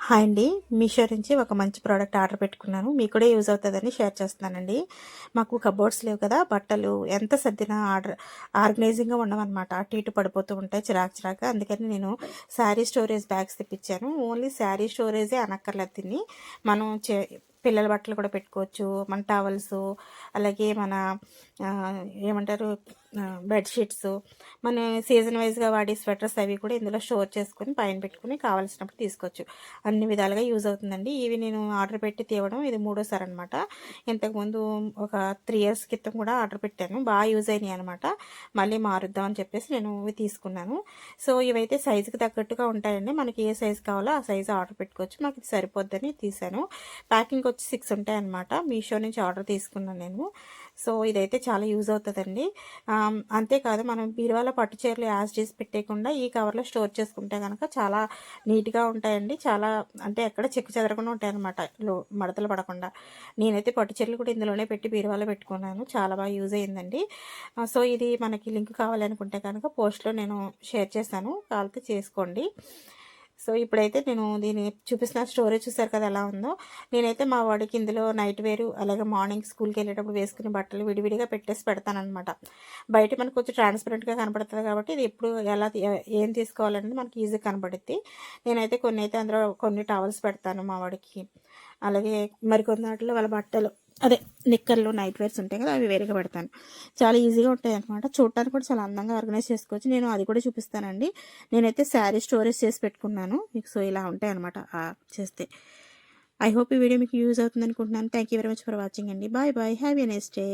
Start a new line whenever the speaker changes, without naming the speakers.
Hi అండి. మీషో నుంచి ఒక మంచి ప్రోడక్ట్ ఆర్డర్ పెట్టుకున్నాను. మీకు కూడా యూజ్ అవుతుందని షేర్ చేస్తున్నానండి. మాకు కబోర్డ్స్ లేవు కదా, బట్టలు ఎంత సర్దినా ఆర్గనైజింగ్గా ఉండవన్నమాట. అటు ఇటు పడిపోతూ ఉంటాయి చిరాకుగా. అందుకని నేను శారీ స్టోరేజ్ బ్యాగ్స్ తెప్పించాను. ఓన్లీ శారీ స్టోరేజే అనక్కర్లేదు దీన్ని. మనం పిల్లల బట్టలు కూడా పెట్టుకోవచ్చు, మన టవల్స్, అలాగే మన ఏమంటారు బెడ్షీట్స్, మన సీజన్ వైజ్గా వాడే స్వెటర్స్ అవి కూడా ఇందులో స్టోర్ చేసుకొని పైన పెట్టుకుని కావాల్సినప్పుడు తీసుకోవచ్చు. అన్ని విధాలుగా యూజ్ అవుతుందండి. ఇవి నేను ఆర్డర్ పెట్టి తేవడం ఇది మూడోసారి అనమాట. ఇంతకుముందు ఒక 3 ఇయర్స్ క్రితం కూడా ఆర్డర్ పెట్టాను, బాగా యూజ్ అయినాయి అనమాట. మళ్ళీ మారుద్దాం అని చెప్పేసి నేను ఇవి తీసుకున్నాను. సో ఇవైతే సైజుకి తగ్గట్టుగా ఉంటాయండి. మనకి ఏ సైజు కావాలో ఆ సైజు ఆర్డర్ పెట్టుకోవచ్చు. నాకు ఇది సరిపోద్దని తీసాను. ప్యాకింగ్ వచ్చి 6 ఉంటాయి అనమాట. మీషో నుంచి ఆర్డర్ తీసుకున్నాను నేను. సో ఇదైతే చాలా యూజ్ అవుతుందండి. అంతేకాదు, మనం బీరువాలో పట్టు చీరలు యాజ్ చేసి పెట్టేయకుండా ఈ కవర్లో స్టోర్ చేసుకుంటే కనుక చాలా నీట్గా ఉంటాయండి. చాలా అంటే ఎక్కడ చెక్కు చెదరకుండా ఉంటాయి అనమాట, మడతలు పడకుండా. నేనైతే పట్టు చీరలు కూడా ఇందులోనే పెట్టి బీరువాలో పెట్టుకున్నాను. చాలా బాగా యూజ్ అయ్యిందండి. సో ఇది మనకి లింక్ కావాలనుకుంటే కనుక పోస్ట్లో నేను షేర్ చేశాను, కావాలంటే చేసుకోండి. సో ఇప్పుడైతే నేను దీన్ని చూపిస్తున్న స్టోరేజ్ చూసారు కదా ఎలా ఉందో. నేనైతే మా వాడికి ఇందులో నైట్ వేరు, అలాగే మార్నింగ్ స్కూల్కి వెళ్ళేటప్పుడు వేసుకునే బట్టలు విడివిడిగా పెట్టేసి పెడతానమాట. బయట మనకు కొంచెం ట్రాన్స్పరెంట్గా కనపడుతుంది కాబట్టి ఇది ఎప్పుడు ఎలా ఏం తీసుకోవాలనేది మనకి ఈజీగా కనపడుద్ది. నేనైతే కొన్ని అయితే అందులో కొన్ని టవల్స్ పెడతాను మా వాడికి, అలాగే మరికొన్ని వాటిలో వాళ్ళ బట్టలు, అదే నిక్కర్లు, నైట్ వేర్స్ ఉంటాయి కదా, అవి వేరుగా పెడతాను. చాలా ఈజీగా ఉంటాయి అనమాట. చూడటానికి కూడా చాలా అందంగా ఆర్గనైజ్ చేసుకోవచ్చు. నేను అది కూడా చూపిస్తానండి. నేనైతే శారీ స్టోరేజ్ చేసి పెట్టుకున్నాను మీకు. సో ఇలా ఉంటాయి అనమాట చేస్తే. ఐ హోప్ ఈ వీడియో మీకు యూజ్ అవుతుంది అనుకుంటున్నాను. Thank you very much for watching అండి. Bye bye, have a nice day.